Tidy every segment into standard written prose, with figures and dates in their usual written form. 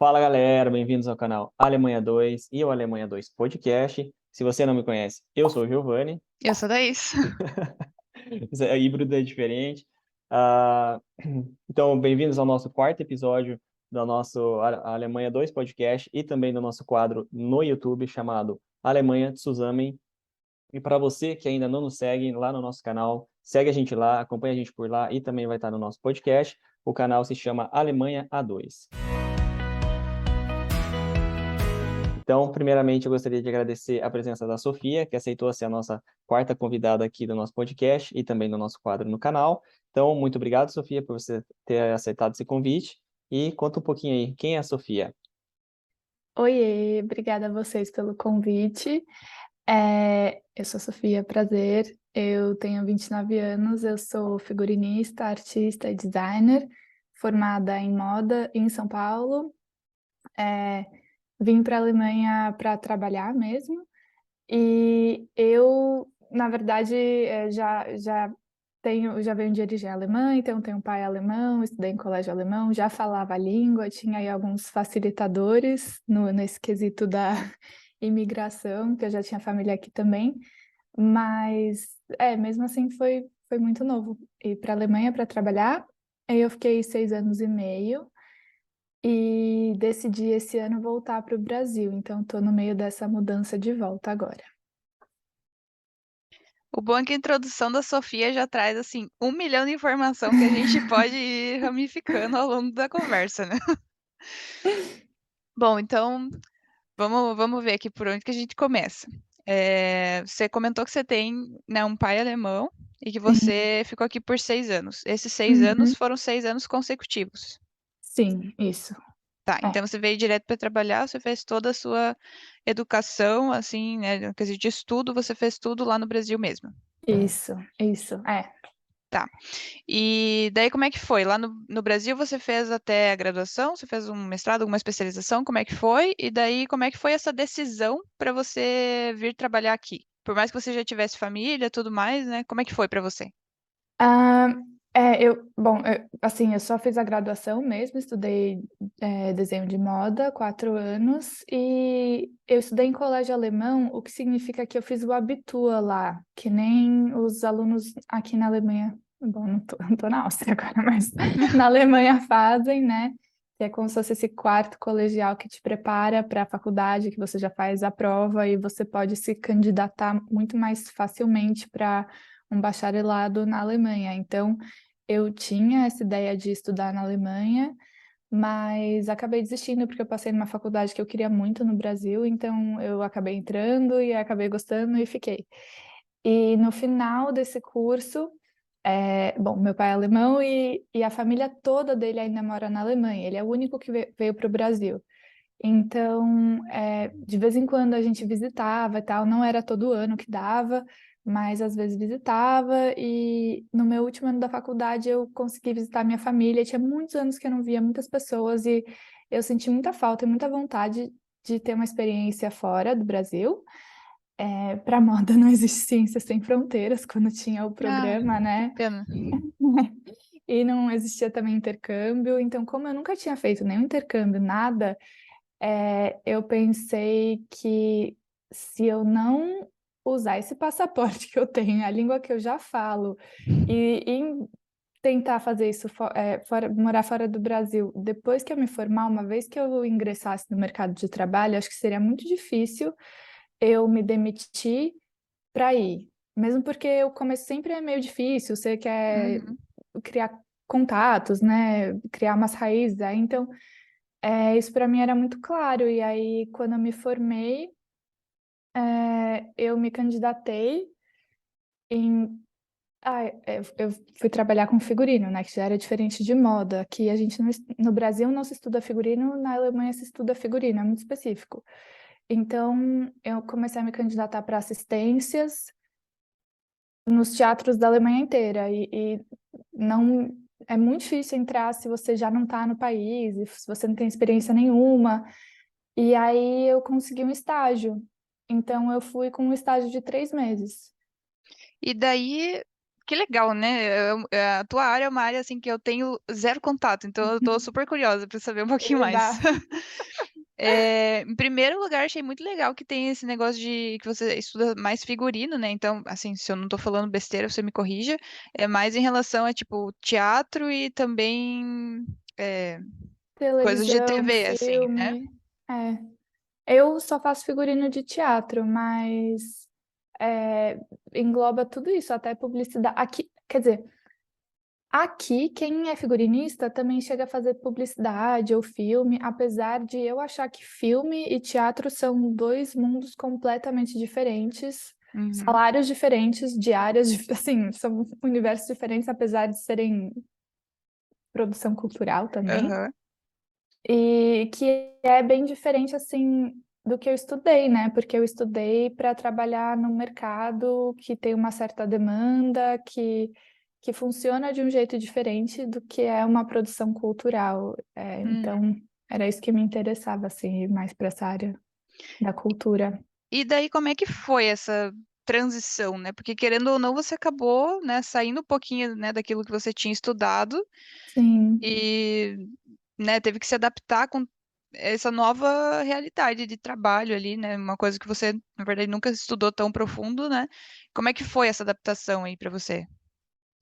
Fala galera, bem-vindos ao canal Alemanha 2 e o Alemanha 2 Podcast. Se você não me conhece, eu sou o Giovanni. Eu sou da Is. Híbrido é diferente. Ah, então, bem-vindos ao nosso quarto episódio do nosso Alemanha 2 Podcast e também do nosso quadro no YouTube chamado Alemanha Zusammen. E para você que ainda não nos segue lá no nosso canal, segue a gente lá, acompanha a gente por lá e também vai estar no nosso podcast. O canal se chama Alemanha A2. Então, primeiramente, eu gostaria de agradecer a presença da Sofia, que aceitou ser a nossa quarta convidada aqui do nosso podcast e também do nosso quadro no canal. Então, muito obrigado, Sofia, por você ter aceitado esse convite. E conta um pouquinho aí, quem é a Sofia? Oiê, obrigada a vocês pelo convite. Eu sou a Sofia, prazer. Eu tenho 29 anos, eu sou figurinista, artista e designer, formada em moda em São Paulo. É, Vim para a Alemanha para trabalhar mesmo. E eu, na verdade, já venho de origem alemã, então tenho um pai alemão, estudei em colégio alemão, já falava a língua, tinha aí alguns facilitadores nesse quesito da imigração, que eu já tinha família aqui também, mas mesmo assim foi muito novo. Ir para a Alemanha para trabalhar, aí eu fiquei 6 anos e meio e decidi esse ano voltar para o Brasil, então estou no meio dessa mudança de volta agora. O bom é que a introdução da Sofia já traz, assim, 1 milhão de informação que a gente pode ir ramificando ao longo da conversa, né? Bom, então, vamos ver aqui por onde que a gente começa. Você comentou que você tem, né, um pai alemão e que Sim. você ficou aqui por 6 anos. Esses 6 anos Uhum. foram 6 anos consecutivos. Sim, isso. Tá, É, então você veio direto para trabalhar, você fez toda a sua educação, assim, né, no quesito de estudo, você fez tudo lá no Brasil mesmo. isso. Tá. E daí como é que foi? Lá no Brasil você fez até a graduação? Você fez um mestrado, alguma especialização? Como é que foi? E daí como é que foi essa decisão para você vir trabalhar aqui? Por mais que você já tivesse família, tudo mais, né? Como é que foi para você? Ah, assim, eu só fiz a graduação mesmo, estudei desenho de moda, 4 anos, e eu estudei em colégio alemão, o que significa que eu fiz o Abitur lá, que nem os alunos aqui na Alemanha, bom, não tô na Áustria agora, mas na Alemanha fazem, né? Que é como se fosse esse quarto colegial que te prepara para a faculdade, que você já faz a prova e você pode se candidatar muito mais facilmente para um bacharelado na Alemanha. Então, eu tinha essa ideia de estudar na Alemanha, mas acabei desistindo porque eu passei numa faculdade que eu queria muito no Brasil, então eu acabei entrando e acabei gostando e fiquei. E no final desse curso, bom, meu pai é alemão e a família toda dele ainda mora na Alemanha. Ele é o único que veio para o Brasil. Então, de vez em quando a gente visitava e tal, não era todo ano que dava, mas às vezes visitava. E no meu último ano da faculdade eu consegui visitar minha família. Tinha muitos anos que eu não via muitas pessoas e eu senti muita falta e muita vontade de ter uma experiência fora do Brasil. Para moda não existe ciência sem fronteiras, quando tinha o Ah, programa, que né? pena. E não existia também intercâmbio. Então, como eu nunca tinha feito nenhum intercâmbio, nada. Eu pensei que se eu não usar esse passaporte que eu tenho, a língua que eu já falo, e tentar fazer isso morar fora do Brasil, depois que eu me formar, uma vez que eu ingressasse no mercado de trabalho, acho que seria muito difícil eu me demitir para ir. Mesmo porque o começo sempre é meio difícil, você quer Uhum. criar contatos, né? Criar umas raízes. Aí, então, isso para mim era muito claro. E aí, quando eu me formei, eu me candidatei em. Eu fui trabalhar com figurino, né? Que já era diferente de moda. Aqui a gente no Brasil não se estuda figurino, na Alemanha se estuda figurino, é muito específico. Então, eu comecei a me candidatar para assistências nos teatros da Alemanha inteira. E não é muito difícil entrar se você já não está no país, e se você não tem experiência nenhuma. E aí eu consegui um estágio. Então eu fui com um estágio de 3 meses. E daí, que legal, né? A tua área é uma área assim que eu tenho zero contato, então eu tô super curiosa para saber um pouquinho mais. Eba. Em primeiro lugar, achei muito legal que tem esse negócio de que você estuda mais figurino, né? Então, assim, se eu não tô falando besteira, você me corrija. É mais em relação a, tipo, teatro e também é, coisas de Televisão, TV, assim, né? filme. É. Eu só faço figurino de teatro, mas é, engloba tudo isso, até publicidade. Aqui, quer dizer, aqui quem é figurinista também chega a fazer publicidade ou filme, apesar de eu achar que filme e teatro são dois mundos completamente diferentes, Uhum. salários diferentes, diárias, assim, são universos diferentes, apesar de serem produção cultural também. Aham. E que é bem diferente, assim, do que eu estudei, né? Porque eu estudei para trabalhar num mercado que tem uma certa demanda, que funciona de um jeito diferente do que é uma produção cultural. Uhum. Então, era isso que me interessava, assim, ir mais para essa área da cultura. E daí, como é que foi essa transição, né? Porque querendo ou não, você acabou, né, saindo um pouquinho, né, daquilo que você tinha estudado Sim. e, né, teve que se adaptar com essa nova realidade de trabalho ali, né? Uma coisa que você, na verdade, nunca estudou tão profundo, né? Como é que foi essa adaptação aí pra você?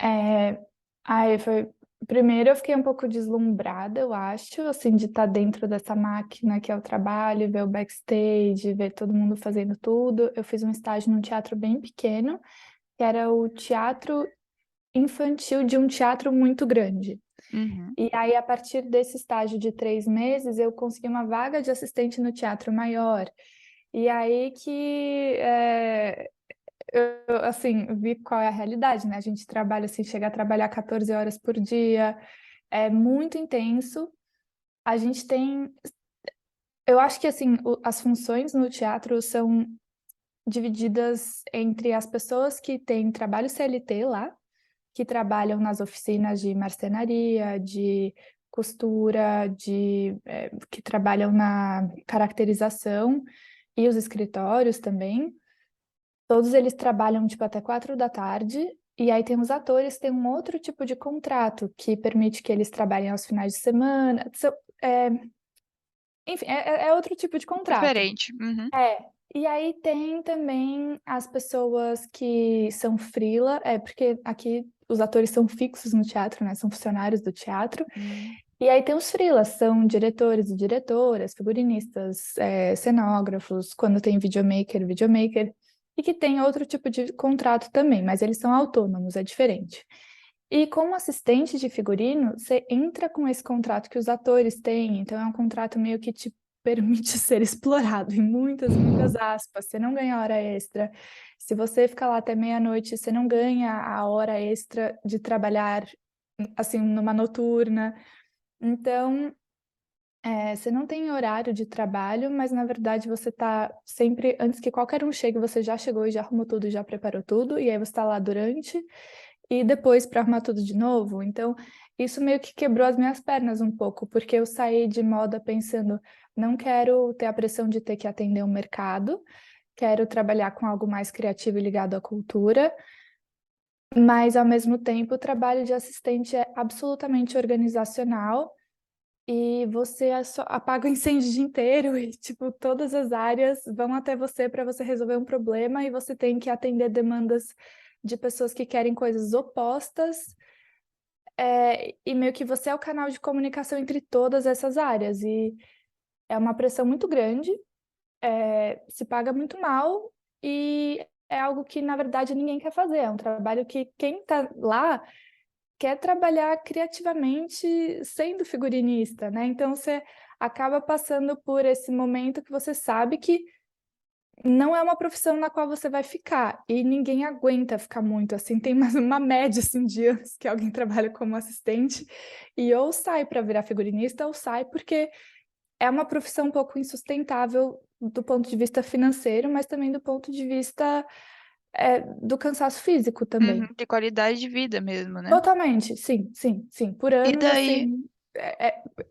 É, aí foi. Primeiro eu fiquei um pouco deslumbrada, eu acho, assim, de estar dentro dessa máquina que é o trabalho, ver o backstage, ver todo mundo fazendo tudo. Eu fiz um estágio num teatro bem pequeno, que era o teatro infantil de um teatro muito grande. Uhum. E aí, a partir desse estágio de 3 meses, eu consegui uma vaga de assistente no teatro maior. E aí que eu, assim, vi qual é a realidade, né? A gente trabalha assim, chega a trabalhar 14 horas por dia, é muito intenso. A gente tem, eu acho que assim, as funções no teatro são divididas entre as pessoas que têm trabalho CLT lá, que trabalham nas oficinas de marcenaria, de costura, que trabalham na caracterização e os escritórios também. Todos eles trabalham tipo até 4 da tarde, e aí tem os atores, tem um outro tipo de contrato que permite que eles trabalhem aos finais de semana. É, enfim, é outro tipo de contrato. Diferente. Uhum. E aí tem também as pessoas que são freela, porque aqui os atores são fixos no teatro, né? São funcionários do teatro. Uhum. E aí tem os freelas, são diretores e diretoras, figurinistas, cenógrafos, quando tem videomaker, e que tem outro tipo de contrato também, mas eles são autônomos, é diferente. E como assistente de figurino, você entra com esse contrato que os atores têm, então é um contrato meio que te permite ser explorado, em muitas, muitas aspas. Você não ganha hora extra. Se você ficar lá até meia-noite, você não ganha a hora extra de trabalhar, assim, numa noturna. Então, você não tem horário de trabalho, mas na verdade você está sempre, antes que qualquer um chegue, você já chegou e já arrumou tudo, já preparou tudo, e aí você está lá durante e depois para arrumar tudo de novo. Então, isso meio que quebrou as minhas pernas um pouco, porque eu saí de moda pensando, não quero ter a pressão de ter que atender um mercado, quero trabalhar com algo mais criativo e ligado à cultura. Mas, ao mesmo tempo, o trabalho de assistente é absolutamente organizacional e você só apaga o incêndio o dia inteiro e, tipo, todas as áreas vão até você para você resolver um problema e você tem que atender demandas de pessoas que querem coisas opostas, e meio que você é o canal de comunicação entre todas essas áreas e é uma pressão muito grande, se paga muito mal e é algo que, na verdade, ninguém quer fazer. É um trabalho que quem está lá quer trabalhar criativamente sendo figurinista, né? Então você acaba passando por esse momento que você sabe que não é uma profissão na qual você vai ficar e ninguém aguenta ficar muito assim. Tem mais uma média assim, de anos que alguém trabalha como assistente e ou sai para virar figurinista ou sai porque é uma profissão um pouco insustentável do ponto de vista financeiro, mas também do ponto de vista do cansaço físico Uhum. também. De qualidade de vida mesmo, né? Totalmente, sim, sim, sim. Por E anos, daí, assim,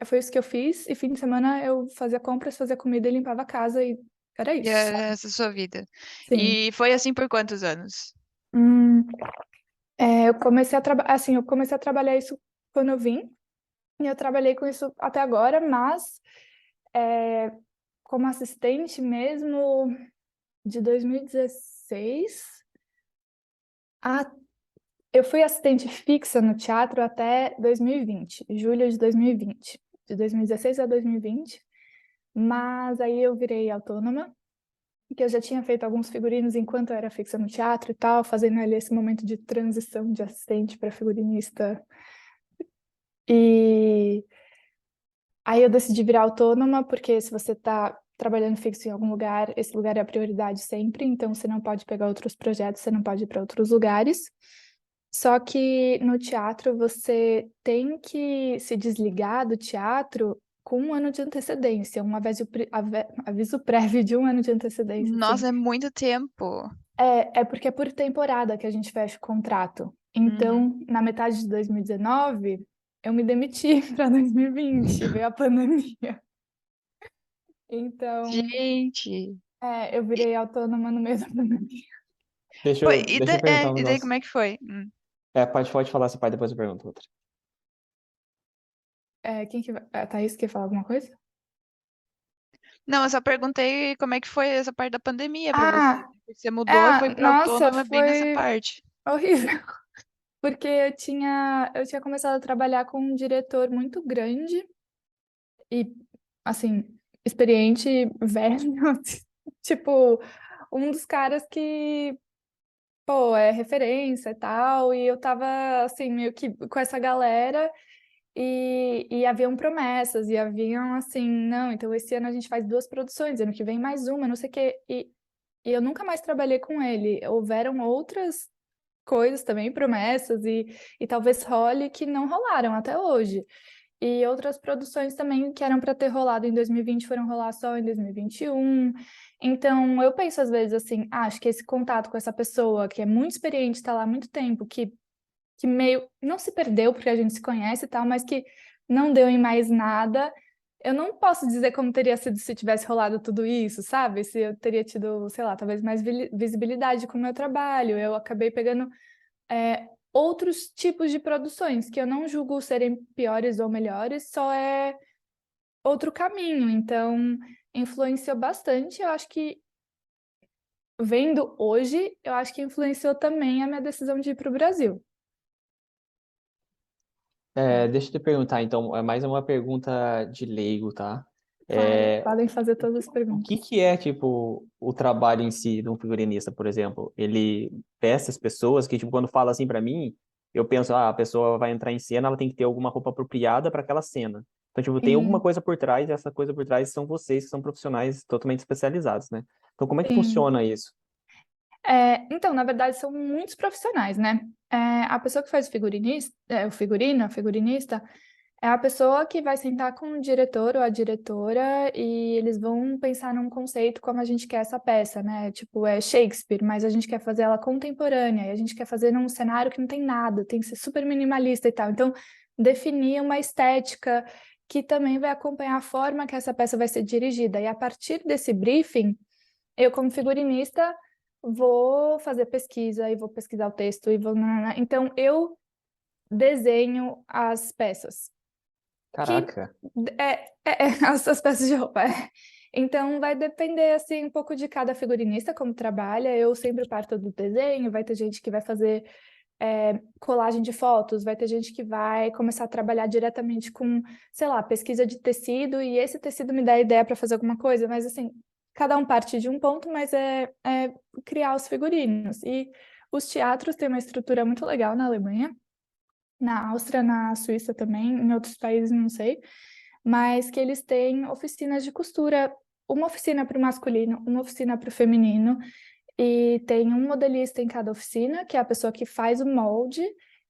foi isso que eu fiz. E fim de semana eu fazia compras, fazia comida e limpava a casa e era e isso, sabe? essa sua vida. Sim. E foi assim por quantos anos? Hum, Eu comecei a trabalhar isso quando eu vim, e eu trabalhei com isso até agora, mas como assistente mesmo de 2016 a eu fui assistente fixa no teatro até 2020, julho de 2020, de 2016 a 2020, mas aí eu virei autônoma, que eu já tinha feito alguns figurinos enquanto eu era fixa no teatro e tal, fazendo ali esse momento de transição de assistente para figurinista. E aí eu decidi virar autônoma, porque se você está trabalhando fixo em algum lugar, esse lugar é a prioridade sempre, então você não pode pegar outros projetos, você não pode ir para outros lugares. Só que no teatro você tem que se desligar do teatro com um ano de antecedência, um aviso prévio de um ano de antecedência, assim. Nossa, é muito tempo. É porque é por temporada que a gente fecha o contrato. Então, na metade de 2019, eu me demiti para 2020, veio a pandemia. Então, Gente. eu virei autônoma no meio da pandemia. Deixa eu perguntar um E daí negócio. como é que foi? Pode falar essa parte, depois eu pergunto outra. Quem que vai? A Thaís quer falar alguma coisa? Não, eu só perguntei como é que foi essa parte da pandemia pra você. Ah, Você mudou e foi pra nossa, autônoma bem nessa foi parte. horrível. Porque eu tinha começado a trabalhar com um diretor muito grande e, assim, experiente, velho, tipo, um dos caras que, pô, é referência e tal, e eu tava, assim, meio que com essa galera e haviam promessas, e haviam, assim, não, então esse ano a gente faz 2 produções, ano que vem mais uma, não sei o quê, e eu nunca mais trabalhei com ele. Houveram outras coisas também, promessas, e talvez role que não rolaram até hoje. E outras produções também que eram para ter rolado em 2020 foram rolar só em 2021. Então, eu penso às vezes assim, acho que esse contato com essa pessoa que é muito experiente, está lá há muito tempo, que meio não se perdeu porque a gente se conhece e tal, mas que não deu em mais nada. Eu não posso dizer como teria sido se tivesse rolado tudo isso, sabe? Se eu teria tido, sei lá, talvez mais visibilidade com o meu trabalho. Eu acabei pegando outros tipos de produções, que eu não julgo serem piores ou melhores, só é outro caminho. Então, influenciou bastante. Eu acho que, vendo hoje, eu acho que influenciou também a minha decisão de ir para o Brasil. Deixa eu te perguntar, então, é mais uma pergunta de leigo, tá? É, Podem fazer todas as o que perguntas. que é, tipo, o trabalho em si de um figurinista, por exemplo? Ele veste as pessoas que, tipo, quando fala assim pra mim, eu penso, a pessoa vai entrar em cena, ela tem que ter alguma roupa apropriada para aquela cena. Então, tipo, tem alguma Sim, coisa por trás, e essa coisa por trás são vocês, que são profissionais totalmente especializados, né? Então, como é que sim. funciona isso? Então, na verdade, são muitos profissionais, né? A pessoa que faz o figurino, a figurinista, é a pessoa que vai sentar com o diretor ou a diretora e eles vão pensar num conceito como a gente quer essa peça, né? Tipo, é Shakespeare, mas a gente quer fazer ela contemporânea e a gente quer fazer num cenário que não tem nada, tem que ser super minimalista e tal. Então, definir uma estética que também vai acompanhar a forma que essa peça vai ser dirigida. E a partir desse briefing, eu, como figurinista, vou fazer pesquisa e vou pesquisar o texto e vou. Então, eu desenho as peças que Caraca, as peças de roupa. Então vai depender assim um pouco de cada figurinista como trabalha. Eu sempre parto do desenho, vai ter gente que vai fazer colagem de fotos, vai ter gente que vai começar a trabalhar diretamente com, sei lá, pesquisa de tecido, e esse tecido me dá ideia para fazer alguma coisa, mas assim, cada um parte de um ponto, mas é criar os figurinos. E os teatros têm uma estrutura muito legal na Alemanha, na Áustria, na Suíça também, em outros países não sei, mas que eles têm oficinas de costura, uma oficina para o masculino, uma oficina para o feminino, e tem um modelista em cada oficina, que é a pessoa que faz o molde,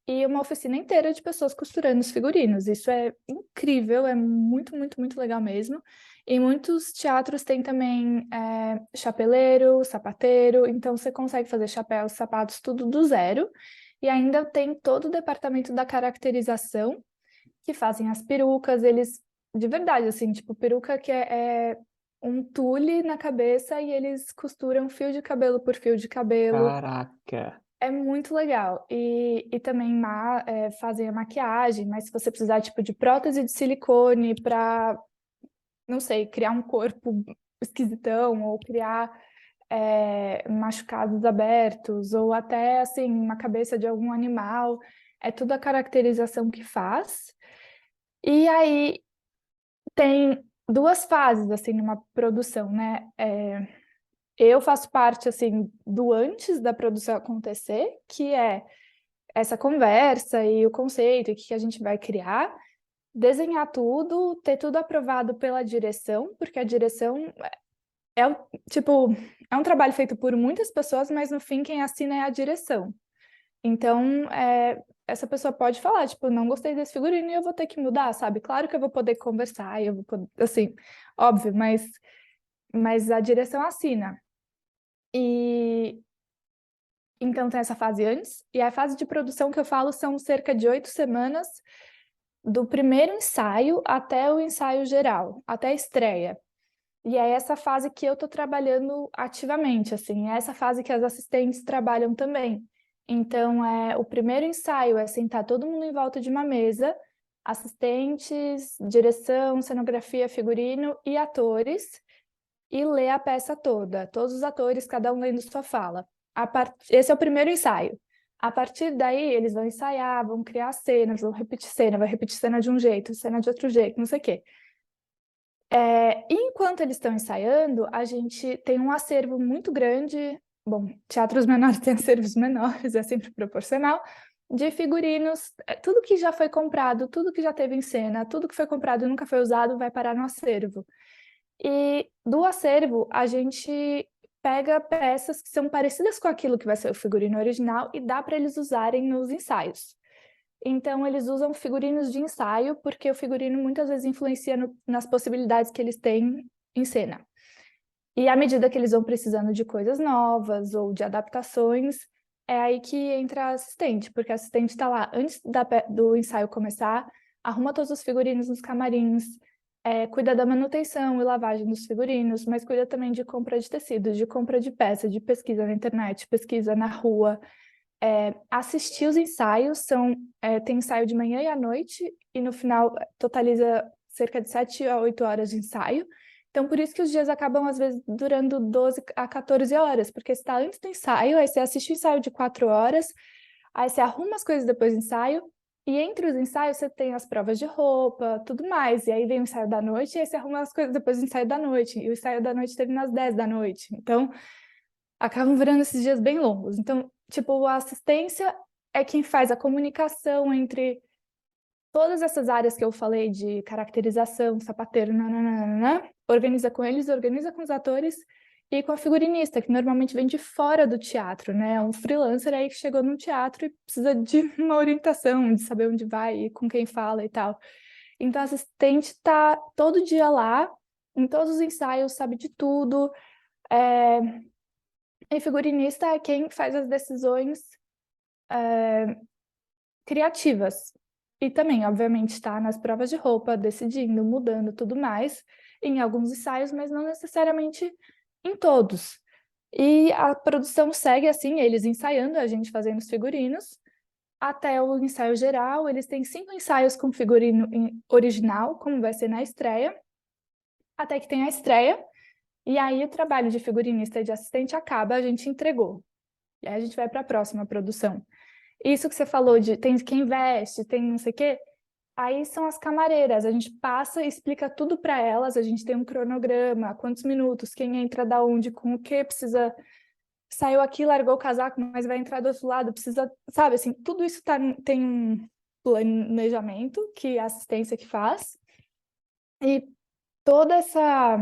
e uma oficina inteira de pessoas costurando os figurinos. Isso é incrível, é muito, muito, muito legal mesmo. E muitos teatros têm também chapeleiro, sapateiro, então você consegue fazer chapéus, sapatos, tudo do zero. E ainda tem todo o departamento da caracterização, que fazem as perucas, eles, de verdade, assim, tipo, peruca que é um tule na cabeça e eles costuram fio de cabelo por fio de cabelo. caraca. É muito legal. E também fazem a maquiagem, mas se você precisar tipo de prótese de silicone para, não sei, criar um corpo esquisitão ou criar machucados abertos ou até assim uma cabeça de algum animal, é tudo a caracterização que faz. E aí tem duas fases assim numa produção, né? Eu faço parte assim do antes da produção acontecer, que é essa conversa e o conceito e o que a gente vai criar, desenhar tudo, ter tudo aprovado pela direção, porque a direção é tipo, é um trabalho feito por muitas pessoas, mas no fim quem assina é a direção. Então, essa pessoa pode falar, tipo, não gostei desse figurino e eu vou ter que mudar, sabe? Claro que eu vou poder conversar, eu vou poder, assim, óbvio, mas a direção assina. E então tem essa fase antes, e a fase de produção que eu falo são cerca de 8 semanas do primeiro ensaio até o ensaio geral, até a estreia. E é essa fase que eu estou trabalhando ativamente, assim, é essa fase que as assistentes trabalham também. Então, o primeiro ensaio é sentar todo mundo em volta de uma mesa, assistentes, direção, cenografia, figurino e atores, e ler a peça toda, todos os atores, cada um lendo sua fala. Esse é o primeiro ensaio. A partir daí, eles vão ensaiar, vão criar cenas, vão repetir cena, vai repetir cena de um jeito, cena de outro jeito, não sei o quê. E enquanto eles estão ensaiando, a gente tem um acervo muito grande. Bom, teatros menores têm acervos menores, é sempre proporcional, de figurinos. Tudo que já foi comprado, tudo que já teve em cena, tudo que foi comprado e nunca foi usado vai parar no acervo. E do acervo, a gente pega peças que são parecidas com aquilo que vai ser o figurino original e dá para eles usarem nos ensaios. Então, eles usam figurinos de ensaio, porque o figurino muitas vezes influencia nas possibilidades que eles têm em cena. E à medida que eles vão precisando de coisas novas ou de adaptações, é aí que entra a assistente, porque a assistente está lá antes do ensaio começar, arruma todos os figurinos nos camarins, cuida da manutenção e lavagem dos figurinos, mas cuida também de compra de tecidos, de compra de peças, de pesquisa na internet, pesquisa na rua. Assistir os ensaios tem ensaio de manhã e à noite, e no final totaliza cerca de 7 a 8 horas de ensaio. Então, por isso que os dias acabam, às vezes, durando 12 a 14 horas, porque você está antes do ensaio, aí você assiste o ensaio de 4 horas, aí você arruma as coisas depois do ensaio, e entre os ensaios você tem as provas de roupa, tudo mais, e aí vem o ensaio da noite, e aí você arruma as coisas depois do ensaio da noite, e o ensaio da noite termina às 10 da noite. Então, acabam virando esses dias bem longos. Então, tipo, a assistência é quem faz a comunicação entre todas essas áreas que eu falei de caracterização, sapateiro, nananana, organiza com eles, organiza com os atores e com a figurinista, que normalmente vem de fora do teatro, né? Um freelancer aí que chegou no teatro e precisa de uma orientação, de saber onde vai e com quem fala e tal. Então, a assistente está todo dia lá, em todos os ensaios, sabe de tudo. E figurinista é quem faz as decisões criativas. E também, obviamente, está nas provas de roupa, decidindo, mudando, tudo mais, em alguns ensaios, mas não necessariamente em todos. E a produção segue assim, eles ensaiando, a gente fazendo os figurinos, até o ensaio geral. Eles têm 5 ensaios com figurino original, como vai ser na estreia, até que tem a estreia. E aí o trabalho de figurinista e de assistente acaba, a gente entregou. E aí a gente vai para a próxima produção. Isso que você falou de tem quem veste, tem não sei o quê, aí são as camareiras. A gente passa e explica tudo para elas, a gente tem um cronograma, quantos minutos, quem entra da onde, com o que precisa. Saiu aqui, largou o casaco, mas vai entrar do outro lado, precisa, sabe, assim, tudo isso tem um planejamento que a assistência que faz. E toda essa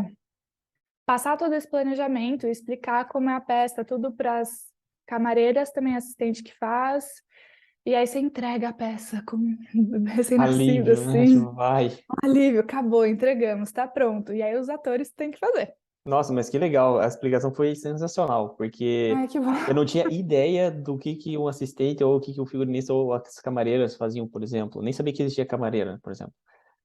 passar todo esse planejamento, explicar como é a peça, tudo para as camareiras, também assistente que faz, e aí você entrega a peça com recém-nascido, Alívio, né? assim, Tipo, vai. um alívio, acabou, entregamos, tá pronto. E aí os atores têm que fazer. Nossa, mas que legal. A explicação foi sensacional, porque Ai, que bom. eu não tinha ideia do que um assistente ou o que o figurinista ou as camareiras faziam, por exemplo. Nem sabia que existia camareira, por exemplo.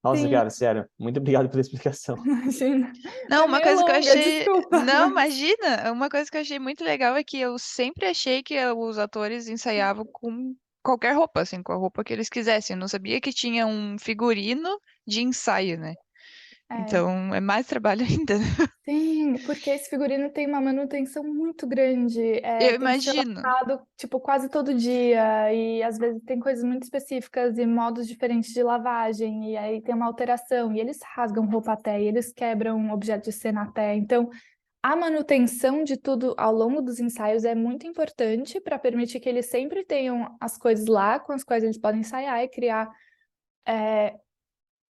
Nossa, Sim, cara, sério, muito obrigado pela explicação. imagina. Não, Foi uma meio coisa que eu longa, achei. desculpa, Não, mas imagina! Uma coisa que eu achei muito legal é que eu sempre achei que os atores ensaiavam com qualquer roupa, assim, com a roupa que eles quisessem. Eu não sabia que tinha um figurino de ensaio, né? é. Então é mais trabalho ainda. Sim, porque esse figurino tem uma manutenção muito grande, Eu tem que ser imagino. lavado, tipo, quase todo dia, e às vezes tem coisas muito específicas e modos diferentes de lavagem, e aí tem uma alteração, e eles rasgam roupa até, e eles quebram objetos de cena até, então a manutenção de tudo ao longo dos ensaios é muito importante para permitir que eles sempre tenham as coisas lá com as quais eles podem ensaiar e criar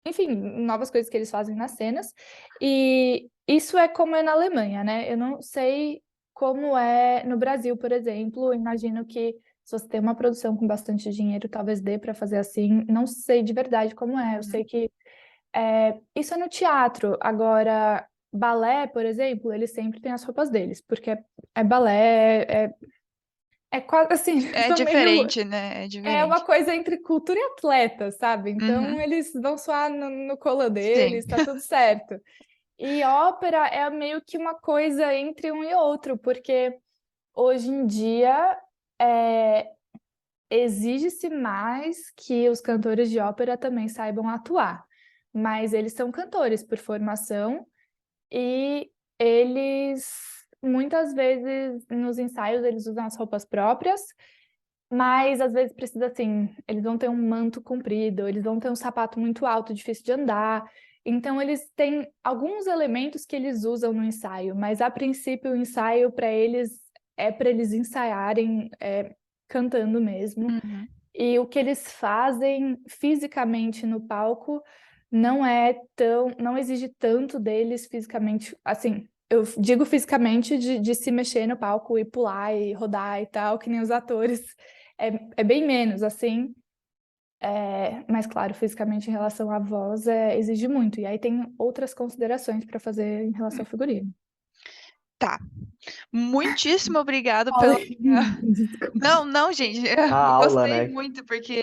enfim, novas coisas que eles fazem nas cenas. E isso é como é na Alemanha, né? Eu não sei como é no Brasil, por exemplo. Imagino que se você tem uma produção com bastante dinheiro, talvez dê para fazer assim. Não sei de verdade como é. Eu Uhum. sei que isso é no teatro. Agora, balé, por exemplo, eles sempre têm as roupas deles, porque é balé, é quase assim, É são meio diferente, né? É é uma diferente. coisa entre cultura e atleta, sabe? Então Uhum. eles vão suar no colo Sim. deles, tá tudo certo. E ópera é meio que uma coisa entre um e outro, porque hoje em dia é, exige-se mais que os cantores de ópera também saibam atuar. Mas eles são cantores por formação e eles muitas vezes nos ensaios eles usam as roupas próprias. Mas às vezes precisa assim, eles vão ter um manto comprido, eles vão ter um sapato muito alto, difícil de andar. Então eles têm alguns elementos que eles usam no ensaio, mas a princípio o ensaio para eles é para eles ensaiarem cantando mesmo. Uhum. E o que eles fazem fisicamente no palco não exige tanto deles fisicamente, assim, eu digo fisicamente de se mexer no palco e pular e rodar e tal, que nem os atores. É bem menos, assim. Mas, claro, fisicamente em relação à voz exige muito. E aí tem outras considerações para fazer em relação ao figurino. Tá. Muitíssimo obrigado pela. Falei. Desculpa. Não, não, gente, A eu aula, gostei né? muito, porque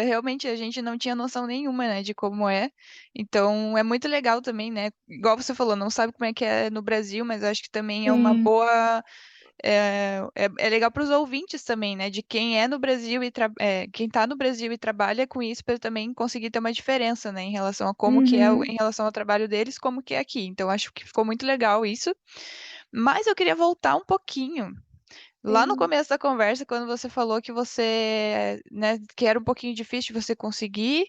realmente a gente não tinha noção nenhuma, né, de como é. Então, é muito legal também, né? Igual você falou, não sabe como é que é no Brasil, mas eu acho que também é uma Sim. boa. É legal para os ouvintes também, né? De quem é no Brasil e quem tá no Brasil e trabalha com isso, para também conseguir ter uma diferença, né, em relação a como que é em Uhum. relação ao trabalho deles, como que é aqui. Então, acho que ficou muito legal isso. Mas eu queria voltar um pouquinho. Lá no Sim. começo da conversa, quando você falou que você, né, que era um pouquinho difícil de você conseguir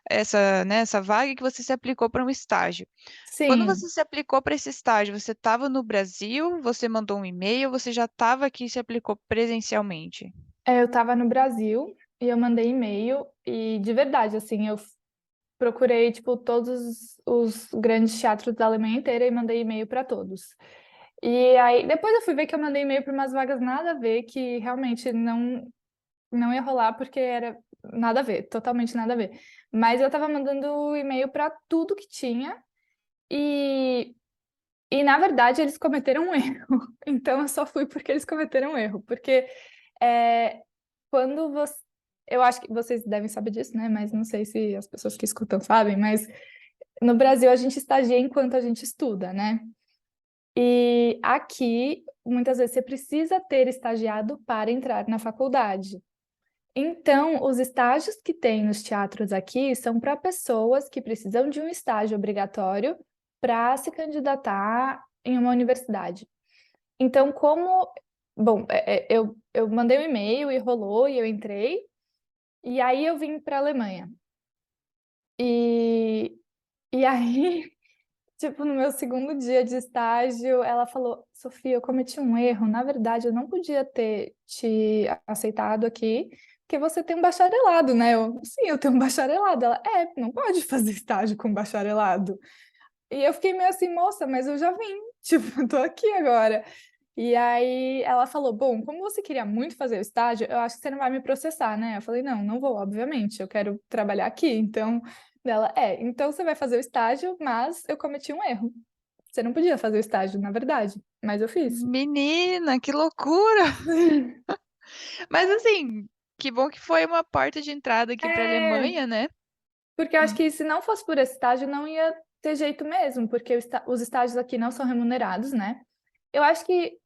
essa, né, essa vaga e que você se aplicou para um estágio. Quando Sim. você se aplicou para esse estágio, você estava no Brasil, você mandou um e-mail, você já estava aqui e se aplicou presencialmente? Eu estava no Brasil e eu mandei e-mail e de verdade, assim, eu procurei, tipo, todos os grandes teatros da Alemanha inteira e mandei e-mail para todos. E aí, depois eu fui ver que eu mandei e-mail para umas vagas nada a ver, que realmente não ia rolar, porque era nada a ver, totalmente nada a ver. Mas eu tava mandando e-mail para tudo que tinha, e, e na verdade eles cometeram um erro. Então eu só fui porque eles cometeram um erro. Porque é, quando você. Eu acho que vocês devem saber disso, né? Mas não sei se as pessoas que escutam sabem, mas no Brasil a gente estagia enquanto a gente estuda, né? E aqui, muitas vezes, você precisa ter estagiado para entrar na faculdade. Então, os estágios que tem nos teatros aqui são para pessoas que precisam de um estágio obrigatório para se candidatar em uma universidade. Então, bom, eu mandei um e-mail e rolou e eu entrei, e aí eu vim para a Alemanha. E, e aí tipo, no meu segundo dia de estágio, ela falou: Sofia, eu cometi um erro. Na verdade, eu não podia ter te aceitado aqui, porque você tem um bacharelado, né? Sim, eu tenho um bacharelado. Ela, não pode fazer estágio com bacharelado. E eu fiquei meio assim, moça, mas eu já vim, tipo, tô aqui agora. E aí ela falou: bom, como você queria muito fazer o estágio, eu acho que você não vai me processar, né? Eu falei: não, não vou, obviamente, eu quero trabalhar aqui. Então, então você vai fazer o estágio, mas eu cometi um erro. Você não podia fazer o estágio, na verdade, mas eu fiz. Menina, que loucura! Mas assim, que bom que foi uma porta de entrada aqui para a É, Alemanha, né? Porque eu acho que se não fosse por esse estágio, não ia ter jeito mesmo, porque os estágios aqui não são remunerados, né? Eu acho que,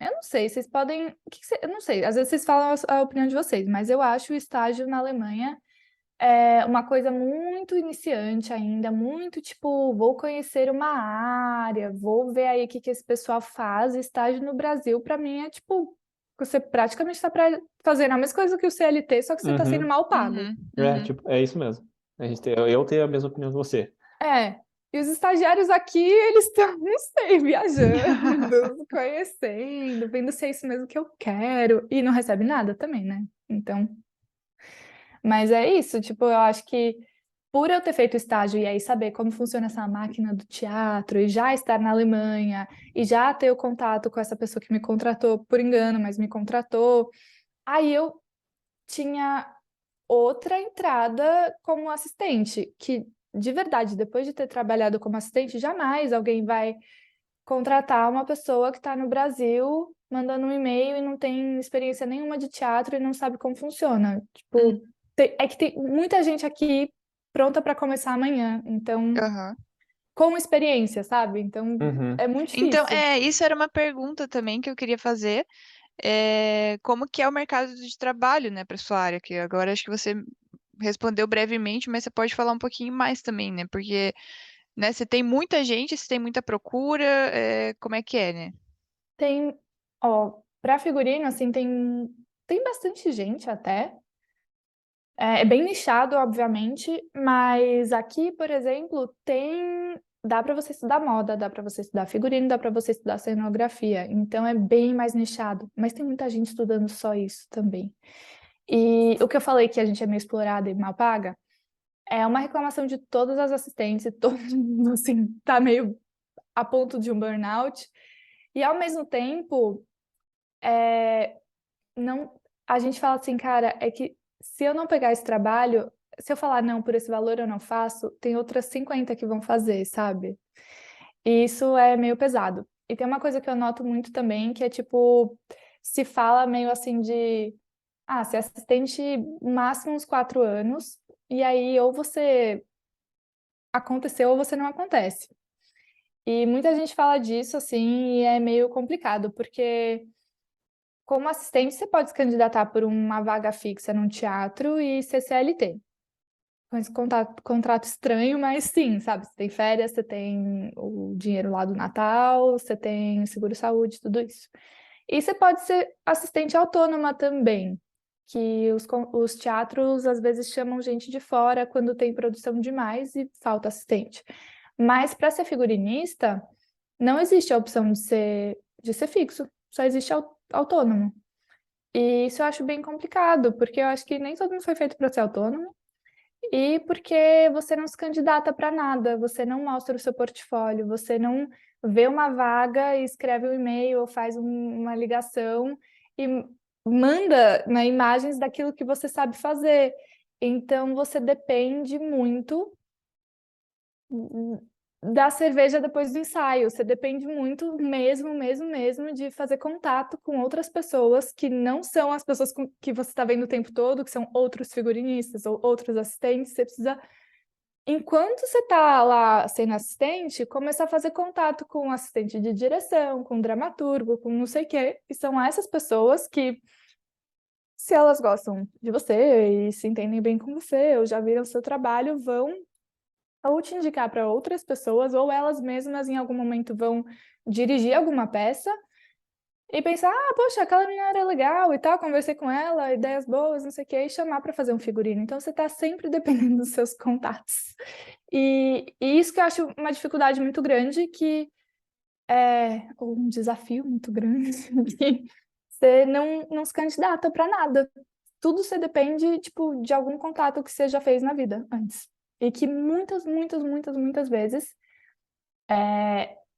eu não sei, vocês podem, eu não sei, às vezes vocês falam a opinião de vocês, mas eu acho o estágio na Alemanha uma coisa muito iniciante ainda, muito tipo, vou conhecer uma área, vou ver aí o que esse pessoal faz. Estágio no Brasil, para mim, é tipo, você praticamente está fazendo a mesma coisa que o CLT, só que você está sendo mal pago. Tipo, é isso mesmo. Eu tenho a mesma opinião de você. E os estagiários aqui, eles estão, não sei, viajando, conhecendo, vendo se é isso mesmo que eu quero, e não recebe nada também, né? Então, mas é isso, tipo, eu acho que por eu ter feito estágio e aí saber como funciona essa máquina do teatro e já estar na Alemanha e já ter o contato com essa pessoa que me contratou por engano, mas me contratou, aí eu tinha outra entrada como assistente, que de verdade, depois de ter trabalhado como assistente, jamais alguém vai contratar uma pessoa que está no Brasil mandando um e-mail e não tem experiência nenhuma de teatro e não sabe como funciona. Tipo, é que tem muita gente aqui pronta para começar amanhã, então, com experiência, sabe? Então, é muito difícil. Então, isso era uma pergunta também que eu queria fazer. Como que é o mercado de trabalho, né, para sua área? Que agora acho que você respondeu brevemente, mas você pode falar um pouquinho mais também, né? Porque, né, você tem muita gente, você tem muita procura, como é que é, né? Tem, para figurino, assim, tem bastante gente até. É bem nichado, obviamente, mas aqui, por exemplo, dá para você estudar moda, dá para você estudar figurino, dá para você estudar cenografia. Então é bem mais nichado, mas tem muita gente estudando só isso também. E o que eu falei que a gente é meio explorada e mal paga, é uma reclamação de todas as assistentes, e todo mundo assim tá meio a ponto de um burnout. E ao mesmo tempo, não, a gente fala assim, cara, é que se eu não pegar esse trabalho, se eu falar não, por esse valor eu não faço, tem outras 50 que vão fazer, sabe? E isso é meio pesado. E tem uma coisa que eu noto muito também, que é tipo, se fala meio assim de, ser assistente máximo uns 4 anos, e aí ou você aconteceu ou você não acontece. E muita gente fala disso, assim, e é meio complicado, porque como assistente, você pode se candidatar por uma vaga fixa num teatro e ser CLT. Com esse contrato estranho, mas sim, sabe? Você tem férias, você tem o dinheiro lá do Natal, você tem seguro-saúde, tudo isso. E você pode ser assistente autônoma também, que os teatros às vezes chamam gente de fora quando tem produção demais e falta assistente. Mas para ser figurinista, não existe a opção de ser fixo, só existe autônomo. E isso eu acho bem complicado, porque eu acho que nem todo mundo foi feito para ser autônomo, e porque você não se candidata para nada, você não mostra o seu portfólio, você não vê uma vaga e escreve um e-mail ou faz uma ligação e manda, né, imagens daquilo que você sabe fazer. Então você depende muito da cerveja depois do ensaio. Você depende muito mesmo de fazer contato com outras pessoas que não são as pessoas que você está vendo o tempo todo, que são outros figurinistas ou outros assistentes. Você precisa, enquanto você está lá sendo assistente, começar a fazer contato com um assistente de direção, com um dramaturgo, com não sei o quê. E são essas pessoas que, se elas gostam de você e se entendem bem com você, ou já viram o seu trabalho, vão ou te indicar para outras pessoas, ou elas mesmas em algum momento vão dirigir alguma peça e pensar, poxa, aquela menina era legal e tal, conversei com ela, ideias boas, não sei o quê, e chamar para fazer um figurino. Então você está sempre dependendo dos seus contatos. E isso que eu acho uma dificuldade muito grande, ou um desafio muito grande, que você não se candidata para nada. Tudo você depende, tipo, de algum contato que você já fez na vida antes. E que muitas vezes,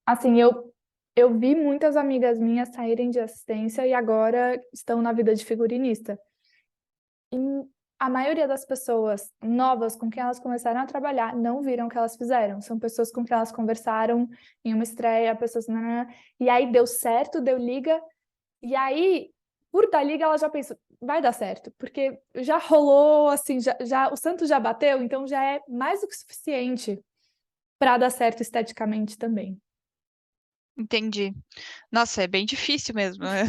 assim, eu vi muitas amigas minhas saírem de assistência e agora estão na vida de figurinista. E a maioria das pessoas novas com quem elas começaram a trabalhar não viram o que elas fizeram. São pessoas com quem elas conversaram em uma estreia, pessoas... E aí deu certo, deu liga, e aí, por dar liga, ela já pensa, vai dar certo, porque já rolou, assim, o santo já bateu, então já é mais do que suficiente para dar certo esteticamente também. Entendi. Nossa, é bem difícil mesmo, né?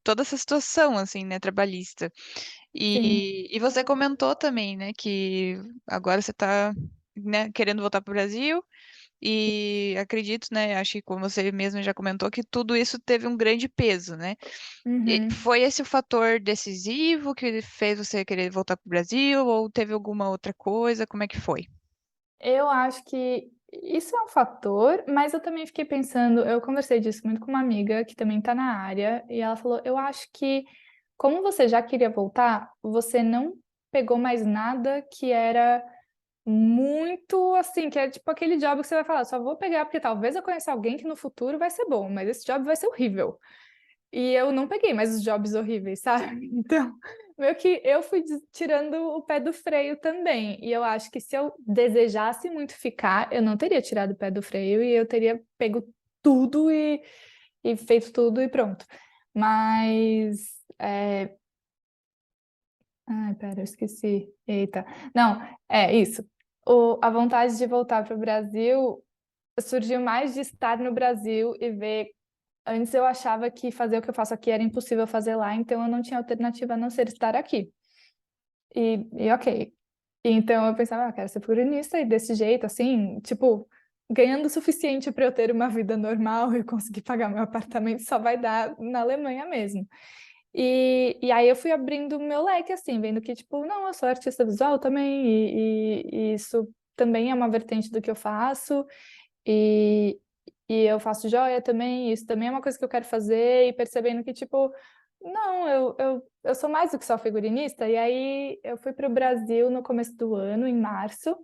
Toda essa situação, assim, né, trabalhista. Sim. E você comentou também, né, que agora você está, né, querendo voltar para o Brasil e acredito, né, acho que como você mesmo já comentou, que tudo isso teve um grande peso, né? E Uhum. foi esse o fator decisivo que fez você querer voltar para o Brasil ou teve alguma outra coisa? Como é que foi? Eu acho que isso é um fator, mas eu também fiquei pensando, eu conversei disso muito com uma amiga que também está na área, e ela falou, eu acho que como você já queria voltar, você não pegou mais nada que era muito assim, que é tipo aquele job que você vai falar, só vou pegar porque talvez eu conheça alguém que no futuro vai ser bom, mas esse job vai ser horrível. E eu não peguei mais os jobs horríveis, sabe? Então, meio que eu fui tirando o pé do freio também. E eu acho que se eu desejasse muito ficar, eu não teria tirado o pé do freio e eu teria pego tudo e feito tudo e pronto. Mas. Ai, pera, eu esqueci. Eita. Não, é isso. A vontade de voltar para o Brasil surgiu mais de estar no Brasil e ver. Antes eu achava que fazer o que eu faço aqui era impossível fazer lá, então eu não tinha alternativa a não ser estar aqui. E ok. Então eu pensava, quero ser figurinista e desse jeito, assim, tipo, ganhando o suficiente para eu ter uma vida normal e conseguir pagar meu apartamento só vai dar na Alemanha mesmo. E aí eu fui abrindo o meu leque, assim, vendo que, tipo, não, eu sou artista visual também, e isso também é uma vertente do que eu faço. E, e eu faço joia também, isso também é uma coisa que eu quero fazer, e percebendo que, tipo, não, eu sou mais do que só figurinista. E aí eu fui para o Brasil no começo do ano, em março,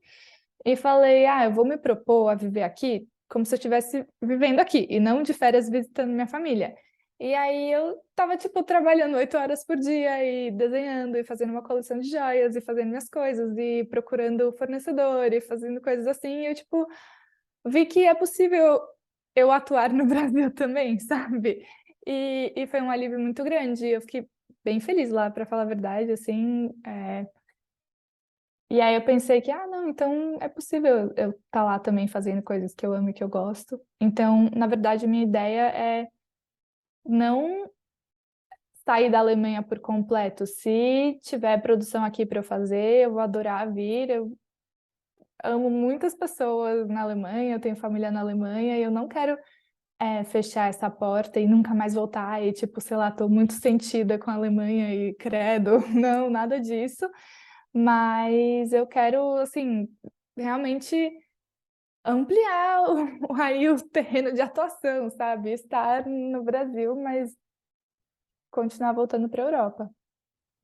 e falei, eu vou me propor a viver aqui como se eu estivesse vivendo aqui, e não de férias visitando minha família. E aí eu tava, tipo, trabalhando 8 horas por dia, e desenhando, e fazendo uma coleção de joias, e fazendo minhas coisas, e procurando fornecedor, e fazendo coisas assim, e eu, tipo, vi que é possível eu atuar no Brasil também, sabe? E foi um alívio muito grande. Eu fiquei bem feliz lá, para falar a verdade, assim. E aí eu pensei que, não, então é possível eu estar lá também fazendo coisas que eu amo e que eu gosto. Então, na verdade, a minha ideia é não sair da Alemanha por completo. Se tiver produção aqui para eu fazer, eu vou adorar vir. Eu amo muitas pessoas na Alemanha, eu tenho família na Alemanha, e eu não quero fechar essa porta e nunca mais voltar e, tipo, sei lá, tô muito sentida com a Alemanha e credo, não, nada disso. Mas eu quero, assim, realmente ampliar aí o terreno de atuação, sabe? Estar no Brasil, mas continuar voltando para a Europa.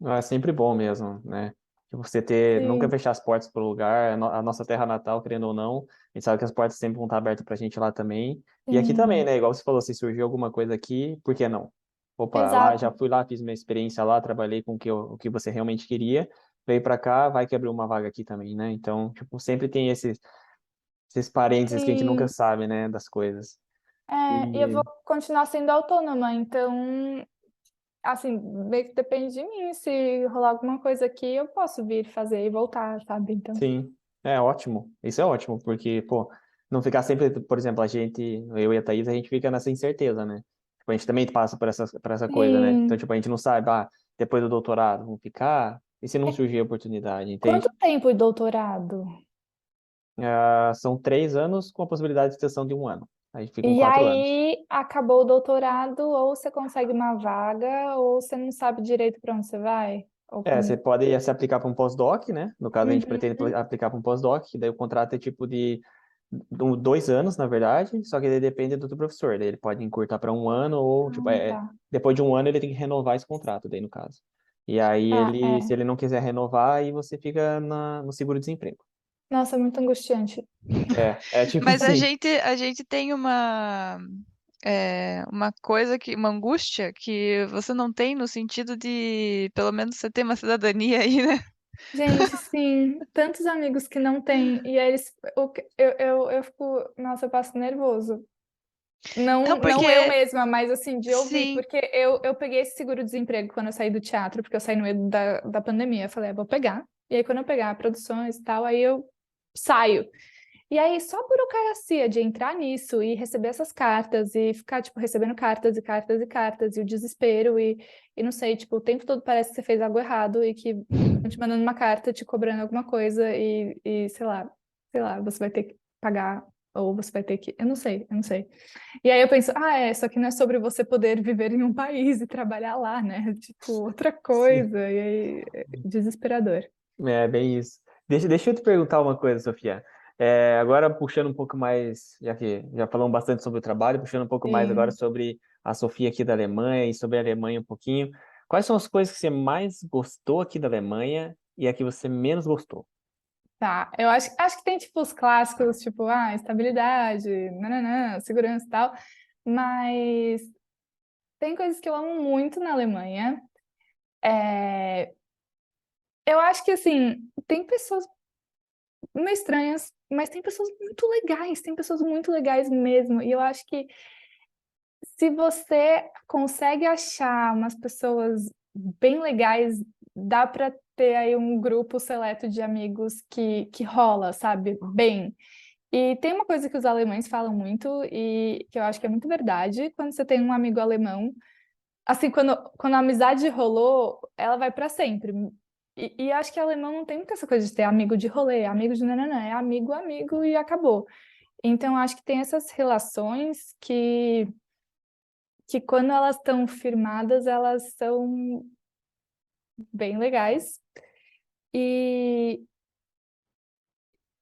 É sempre bom mesmo, né? Que você nunca Sim, fechar as portas para o lugar, a nossa terra natal, querendo ou não, a gente sabe que as portas sempre vão estar abertas para a gente lá também. E aqui também, sim, né? Igual você falou, se surgiu alguma coisa aqui, por que não? Opa, lá já exato. fui lá, fiz minha experiência lá, trabalhei com o que você realmente queria, veio para cá, vai que abriu uma vaga aqui também, né? Então, tipo, sempre tem esses parênteses que a gente nunca Sim, sabe, né, das coisas. e eu E vou continuar sendo autônoma, então, assim, meio que depende de mim. Se rolar alguma coisa aqui, eu posso vir fazer e voltar, sabe? Então, sim, é ótimo. Isso é ótimo, porque, pô, não ficar sempre, por exemplo, eu e a Thaís, a gente fica nessa incerteza, né? Tipo, a gente também passa por essa coisa, né? Então, sim. tipo, a gente não sabe, depois do doutorado, vamos ficar? E se não surgir a oportunidade, Quanto entende? tempo de doutorado? São 3 anos com a possibilidade de extensão de 1 ano. Aí ficam E 4 anos. aí, acabou o doutorado, ou você consegue uma vaga, ou você não sabe direito para onde você vai? Ou Você como... pode se aplicar para um pós-doc, né? No caso, a gente pretende Uhum. aplicar para um pós-doc, que daí o contrato é tipo de 2 anos, na verdade, só que ele depende do professor. Daí ele pode encurtar para 1 ano ou, tipo, Tá. depois de 1 ano ele tem que renovar esse contrato, daí no caso. E aí Tá, se ele não quiser renovar, aí você fica no seguro-desemprego. Nossa, muito angustiante. É tipo Mas assim, a gente tem uma coisa uma angústia que você não tem no sentido de, pelo menos você tem uma cidadania aí, né? Gente, sim, tantos amigos que não têm, e aí eu fico, nossa, eu passo nervoso. Não, Não eu mesma, mas assim, de ouvir, sim, porque eu peguei esse seguro-desemprego quando eu saí do teatro, porque eu saí no meio da pandemia. Eu falei, vou pegar. E aí, quando eu pegar produções e tal, aí eu saio. E aí, só a burocracia de entrar nisso e receber essas cartas e ficar, tipo, recebendo cartas e cartas e cartas, e o desespero, e não sei, tipo, o tempo todo parece que você fez algo errado e que estão te mandando uma carta te cobrando alguma coisa e sei lá, você vai ter que pagar, ou você vai ter que. Eu não sei. E aí eu penso, só que não é sobre você poder viver em um país e trabalhar lá, né? Tipo, outra Sim. coisa, e aí é desesperador. É bem isso. Deixa eu te perguntar uma coisa, Sofia. Agora puxando um pouco mais, já que já falamos bastante sobre o trabalho, puxando um pouco mais agora Sim. sobre a Sofia aqui da Alemanha e sobre a Alemanha um pouquinho. Quais são as coisas que você mais gostou aqui da Alemanha e a que você menos gostou? Tá, eu acho que tem, tipo, os clássicos, tipo, estabilidade, nananã, segurança e tal, mas tem coisas que eu amo muito na Alemanha. É, eu acho que, assim, tem pessoas meio estranhas, mas tem pessoas muito legais mesmo, e eu acho que se você consegue achar umas pessoas bem legais, dá para ter aí um grupo seleto de amigos que rola, sabe? Bem. E tem uma coisa que os alemães falam muito e que eu acho que é muito verdade, quando você tem um amigo alemão, assim, quando a amizade rolou, ela vai para sempre. E acho que alemão não tem muita essa coisa de ter amigo de rolê, amigo de nananã, é amigo, amigo e acabou. Então, acho que tem essas relações que quando elas estão firmadas, elas são bem legais. E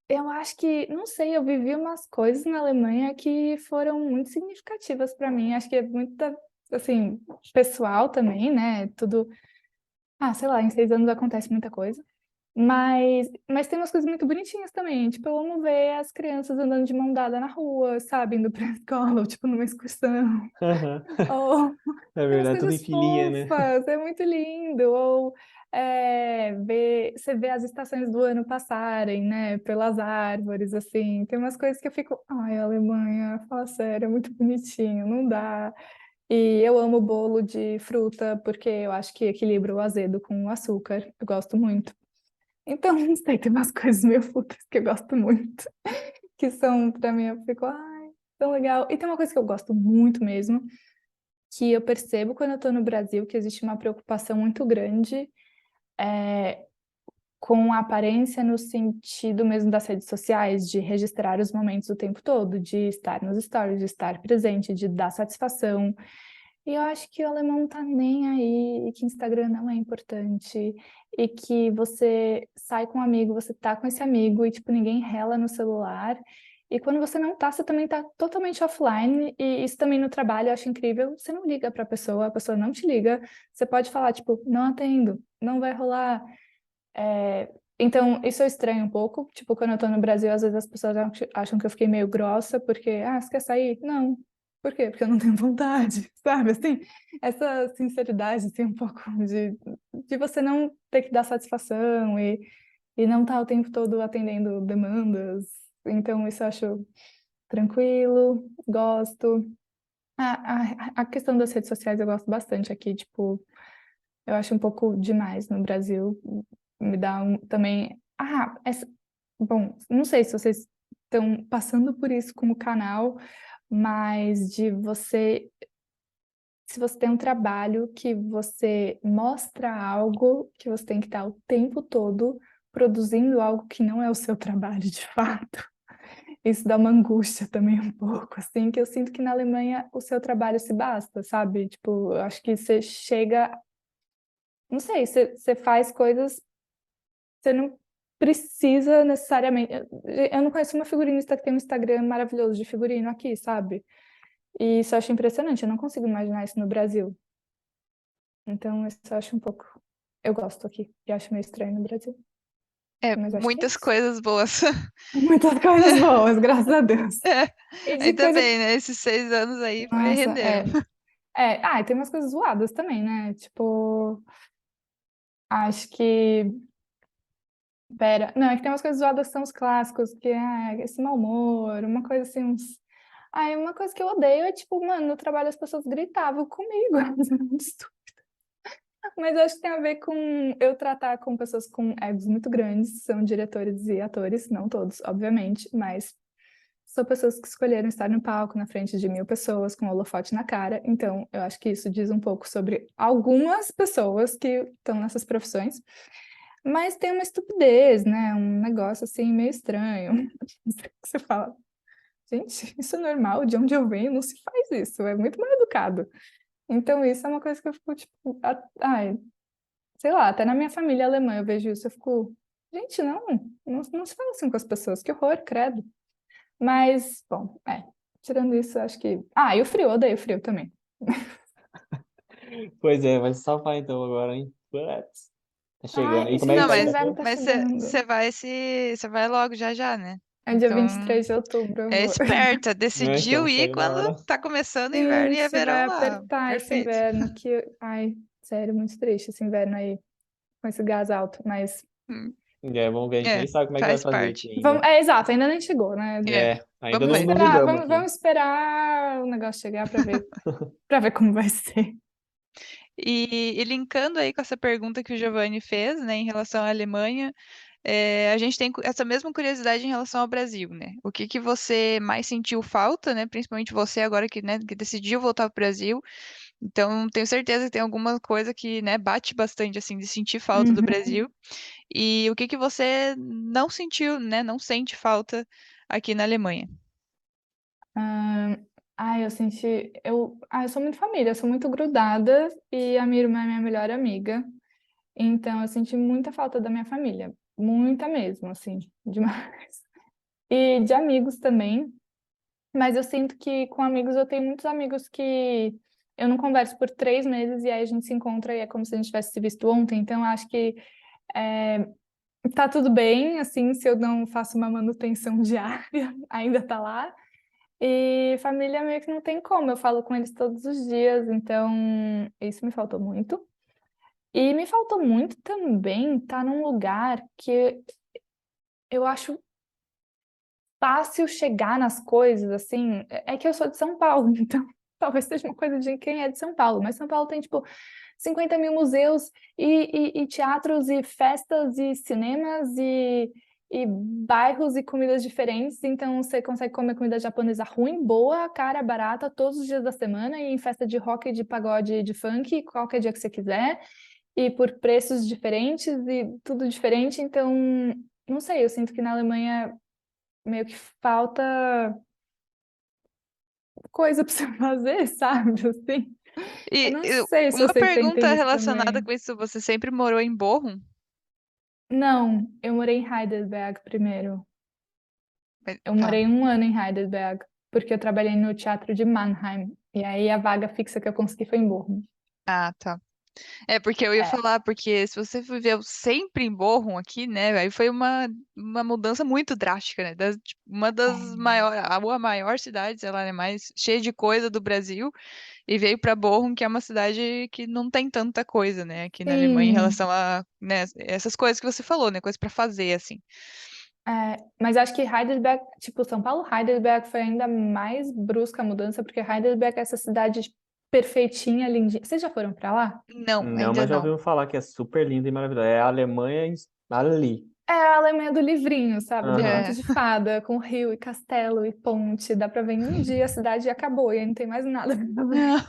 eu acho que, não sei, eu vivi umas coisas na Alemanha que foram muito significativas para mim. Acho que é muito, assim, pessoal também, né? Tudo, sei lá, em 6 anos acontece muita coisa. Mas tem umas coisas muito bonitinhas também. Tipo, eu amo ver as crianças andando de mão dada na rua, sabe? Indo pra escola, ou tipo, numa excursão. Aham. Ou É tem umas verdade, tudo em coisas filinha, né? fofas, é muito lindo. Ou você vê as estações do ano passarem, né, pelas árvores, assim. Tem umas coisas que eu fico, ai, Alemanha, fala sério, é muito bonitinho, não dá. E eu amo bolo de fruta, porque eu acho que equilibra o azedo com o açúcar. Eu gosto muito. Então, não sei, tem umas coisas meio fúteis que eu gosto muito, que são, pra mim, eu fico, ai, tão legal. E tem uma coisa que eu gosto muito mesmo, que eu percebo quando eu tô no Brasil, que existe uma preocupação muito grande com a aparência no sentido mesmo das redes sociais, de registrar os momentos o tempo todo, de estar nos stories, de estar presente, de dar satisfação. E eu acho que o alemão não tá nem aí, e que Instagram não é importante, e que você sai com um amigo, você tá com esse amigo, e tipo, ninguém rela no celular. E quando você não tá, você também tá totalmente offline, e isso também no trabalho eu acho incrível. Você não liga pra pessoa, a pessoa não te liga, você pode falar, tipo, não atendo, não vai rolar. Então, isso eu estranho um pouco. Tipo, quando eu tô no Brasil, às vezes as pessoas acham que eu fiquei meio grossa, porque, você quer sair? Não. Por quê? Porque eu não tenho vontade, sabe? Assim, essa sinceridade, assim, um pouco de você não ter que dar satisfação e não estar o tempo todo atendendo demandas. Então, isso eu acho tranquilo, gosto. A questão das redes sociais eu gosto bastante aqui, tipo, eu acho um pouco demais no Brasil. Me dá também. Bom, não sei se vocês estão passando por isso como canal, mas de você. Se você tem um trabalho que você mostra algo, que você tem que estar o tempo todo produzindo algo que não é o seu trabalho de fato. Isso dá uma angústia também um pouco, assim, que eu sinto que na Alemanha o seu trabalho se basta, sabe? Tipo, eu acho que você chega, não sei, você faz coisas, você não precisa necessariamente. Eu não conheço uma figurinista que tem um Instagram maravilhoso de figurino aqui, sabe? E isso eu acho impressionante, eu não consigo imaginar isso no Brasil. Então, isso eu acho um pouco. Eu gosto aqui, e acho meio estranho no Brasil. Mas acho que é Muitas isso. coisas boas. Muitas coisas boas, graças a Deus. É, E de ainda coisa. bem, né? Esses 6 anos aí Nossa, renderam. e tem umas coisas zoadas também, né? Tipo, acho que. Pera. Não, é que tem umas coisas zoadas que são os clássicos, que é esse mau humor, uma coisa assim, uns. Aí uma coisa que eu odeio é, tipo, mano, no trabalho as pessoas gritavam comigo. Mas eu acho que tem a ver com eu tratar com pessoas com egos muito grandes, são diretores e atores, não todos, obviamente, mas são pessoas que escolheram estar no palco na frente de 1.000 pessoas com holofote na cara. Então, eu acho que isso diz um pouco sobre algumas pessoas que estão nessas profissões. Mas tem uma estupidez, né? Um negócio assim meio estranho. Você fala, gente, isso é normal, de onde eu venho não se faz isso, é muito mal educado. Então, isso é uma coisa que eu fico, tipo, ai, sei lá, até na minha família alemã eu vejo isso, eu fico, gente, não se fala assim com as pessoas, que horror, credo. Mas, bom, tirando isso, acho que... Ah, e o frio, eu odeio o frio também. Pois é, vai se salvar então agora, hein? Putz, tá chegando. Ai, E e como é Não, que vai gente, o estar mas, inverno frio? tá mas chegando. você vai logo já, né? É dia Então, 23 de outubro, eu é vou. esperta, É, então decidiu ir segue na quando hora. tá começando o inverno e é Gente, verão vai lá. apertar esse Perfeito. inverno que... Ai, sério, muito triste esse inverno aí, com esse gás alto, mas... Hum, Vamos ver, a gente É, nem sabe como é que vai faz fazer aqui parte. ainda. Exato, ainda nem chegou, né? Ainda Vamos Vamos ver. não esperar, ligamos aqui. vamos esperar o negócio chegar para ver como vai ser. E linkando aí com essa pergunta que o Giovanni fez, né, em relação à Alemanha, a gente tem essa mesma curiosidade em relação ao Brasil, né? O que que você mais sentiu falta, né? Principalmente você agora que, né, que decidiu voltar para o Brasil. Então, tenho certeza que tem alguma coisa que, né, bate bastante, assim, de sentir falta do Uhum. Brasil. E o que que você não sentiu, né, não sente falta aqui na Alemanha? Eu senti. Eu sou muito família, eu sou muito grudada e a minha irmã é minha melhor amiga. Então eu senti muita falta da minha família. Muita mesmo, assim, demais. E de amigos também. Mas eu sinto que com amigos eu tenho muitos amigos que eu não converso por 3 meses e aí a gente se encontra e é como se a gente tivesse se visto ontem. Então eu acho que é, tá tudo bem, assim, se eu não faço uma manutenção diária, ainda tá lá. E família meio que não tem como, eu falo com eles todos os dias, então isso me faltou muito. E me faltou muito também estar num lugar que eu acho fácil chegar nas coisas, assim. É que eu sou de São Paulo, então talvez seja uma coisa de quem é de São Paulo, mas São Paulo tem, tipo, 50.000 museus e teatros e festas e cinemas e bairros e comidas diferentes, então você consegue comer comida japonesa ruim, boa, cara, barata, todos os dias da semana, e em festa de rock, de pagode, de funk, qualquer dia que você quiser, e por preços diferentes e tudo diferente, então, não sei, eu sinto que na Alemanha meio que falta coisa para você fazer, sabe, assim. Eu não sei se Uma vocês sentem pergunta isso relacionada também. com isso, você sempre morou em Bochum? Não, eu morei em Heidelberg primeiro. Eu Tá. morei 1 ano em Heidelberg, porque eu trabalhei no teatro de Mannheim. E aí a vaga fixa que eu consegui foi em Bochum. Ah, tá. É porque eu ia É, falar, porque se você viveu sempre em Bochum aqui, né, aí foi uma mudança muito drástica, né, tipo, uma das é. maiores, a maior cidade, sei lá, né, mais cheia de coisa do Brasil, e veio para Bochum, que é uma cidade que não tem tanta coisa, né, aqui na Alemanha em Sim, relação a, né, essas coisas que você falou, né, coisas para fazer, assim. mas acho que Heidelberg, tipo, São Paulo, Heidelberg foi ainda mais brusca a mudança, porque Heidelberg é essa cidade perfeitinha, lindinha. Vocês já foram para lá? Não, Não, ainda mas já não. ouviu falar que é super lindo e maravilhoso. É a Alemanha ali. É a Alemanha do livrinho, sabe? Do conto É. de fada, com rio e castelo e ponte. Dá pra ver em um dia a cidade e acabou, e aí não tem mais nada pra ver.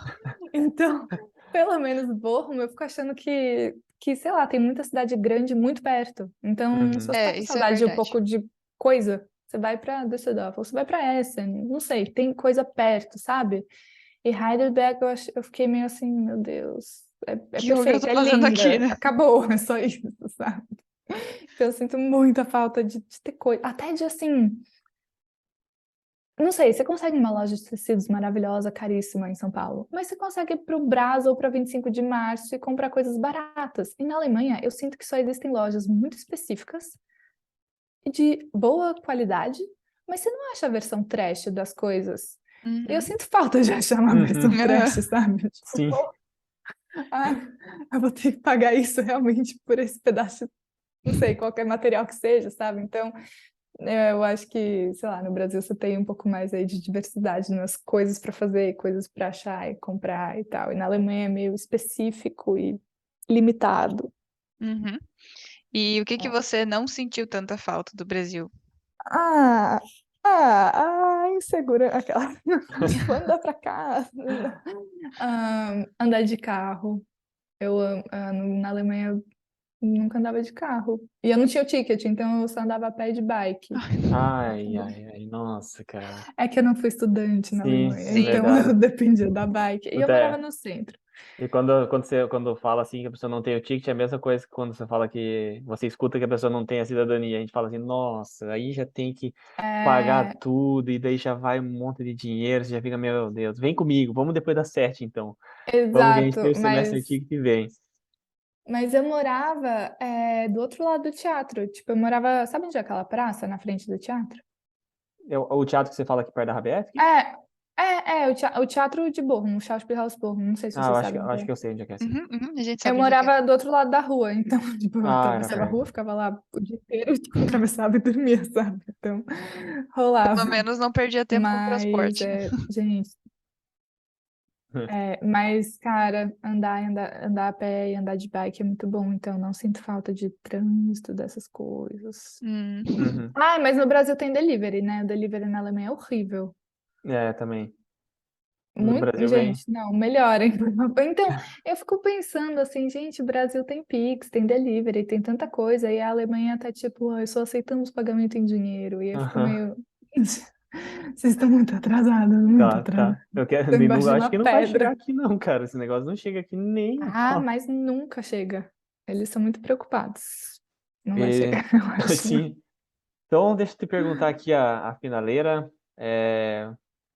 Então, pelo menos Bochum, eu fico achando que, sei lá, tem muita cidade grande muito perto. Então, se Uhum. você tá É, com isso é saudade de um verdade. pouco de coisa, você vai pra Düsseldorf, ou você vai pra Essen, não sei, tem coisa perto, sabe? E Heidelberg, eu fiquei meio assim, meu Deus, é Que eu perfeita, tô é fazendo aqui, linda, né? acabou, é só isso, sabe? Então, eu sinto muita falta de ter coisa. Até de assim. Não sei, você consegue uma loja de tecidos maravilhosa, caríssima em São Paulo, mas você consegue ir para o Brás ou para 25 de março e comprar coisas baratas. E na Alemanha, eu sinto que só existem lojas muito específicas e de boa qualidade, mas você não acha a versão trash das coisas. E eu Uhum. sinto falta de achar uma versão Uhum. trash, sabe? Tipo, Sim. pô, ah, eu vou ter que pagar isso realmente por esse pedaço, não sei, qualquer material que seja, sabe? Então. Eu acho que, sei lá, no Brasil você tem um pouco mais aí de diversidade nas coisas para fazer, coisas para achar e comprar e tal. E na Alemanha é meio específico e limitado. Uhum. E o que É. você não sentiu tanta falta do Brasil? Ah, insegura, aquela. Tipo, andar pra cá. Andar de carro. Na Alemanha eu nunca andava de carro. E eu não tinha o ticket, então eu só andava a pé e de bike. Ai, ai, ai, nossa, cara. É que eu não fui estudante na Sim, Alemanha, é Sim. então eu verdade. dependia da bike. E eu morava Até, no centro. e quando fala assim que a pessoa não tem o ticket, é a mesma coisa que quando você fala que você escuta que a pessoa não tem a cidadania. A gente fala assim, nossa, aí já tem que pagar É, tudo, e daí já vai um monte de dinheiro, você já fica, meu Deus, vem comigo, vamos depois da sete, então. Vamos que a gente tem exato, o semestre ticket e vem. mas eu morava do outro lado do teatro. Tipo, eu morava, sabe onde é aquela praça na frente do teatro? O teatro que você fala aqui perto da RBF? O teatro de Bochum, o Schauspielhaus Bochum, não sei se Ah, eu vocês acho que, sabem eu onde acho é. que eu sei onde é que é, sim. Uhum, a gente Eu sabe onde é que é. morava do outro lado da rua, então, tipo, eu Ah, era atravessava a perto. rua, ficava lá o dia inteiro, tipo, atravessava e dormia, sabe? Então, Pelo rolava. menos não perdia tempo com Mas, transporte. gente, mas, cara, andar a pé e andar de bike é muito bom, então não sinto falta de trânsito, dessas coisas. Hum. Uhum. Ah, mas no Brasil tem delivery, né? O delivery na Alemanha é horrível. É, também. No Muito, Brasil vem. gente, não, melhorem, por favor. Então, eu fico pensando assim, gente, o Brasil tem Pix, tem delivery, tem tanta coisa, e a Alemanha tá tipo, "Ah, só aceitamos pagamento em dinheiro." E eu fico Aham. meio, vocês estão muito atrasados, muito Tá, atrasados. tá. Eu quero, Estão embaixo de acho uma que não vai chegar pedra. aqui não, cara. Esse negócio não chega aqui nem a Ah, pau. mas nunca chega. Eles são muito preocupados. Não vai E, chegar, eu acho. assim, então deixa eu te perguntar aqui a finaleira.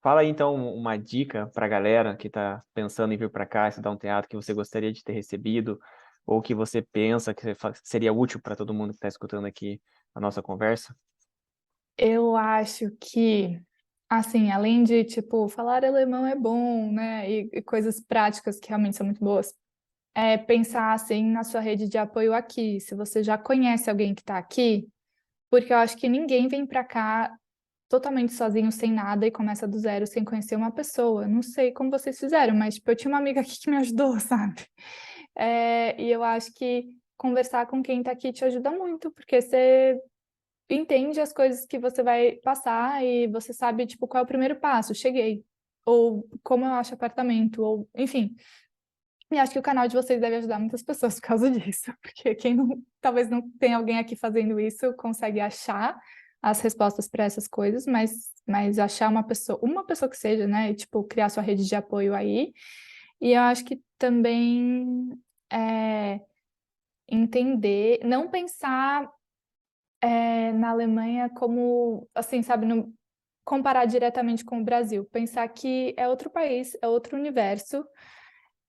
Fala aí então uma dica pra galera que tá pensando em vir pra cá estudar um teatro que você gostaria de ter recebido ou que você pensa que seria útil para todo mundo que está escutando aqui a nossa conversa. Eu acho que, assim, além de, tipo, falar alemão é bom, né? E coisas práticas que realmente são muito boas. Pensar assim na sua rede de apoio aqui, se você já conhece alguém que está aqui, porque eu acho que ninguém vem para cá totalmente sozinho, sem nada, e começa do zero sem conhecer uma pessoa. Não sei como vocês fizeram, mas tipo, eu tinha uma amiga aqui que me ajudou, sabe? E eu acho que conversar com quem está aqui te ajuda muito, porque você entende as coisas que você vai passar e você sabe, tipo, qual é o primeiro passo, cheguei, ou como eu acho apartamento, ou enfim. E acho que o canal de vocês deve ajudar muitas pessoas por causa disso, porque quem não, talvez não tenha alguém aqui fazendo isso, consegue achar as respostas para essas coisas, mas achar uma pessoa que seja, né, e, tipo, criar sua rede de apoio aí. E eu acho que também é, entender, não pensar na Alemanha como, assim, sabe, não comparar diretamente com o Brasil, pensar que é outro país, é outro universo,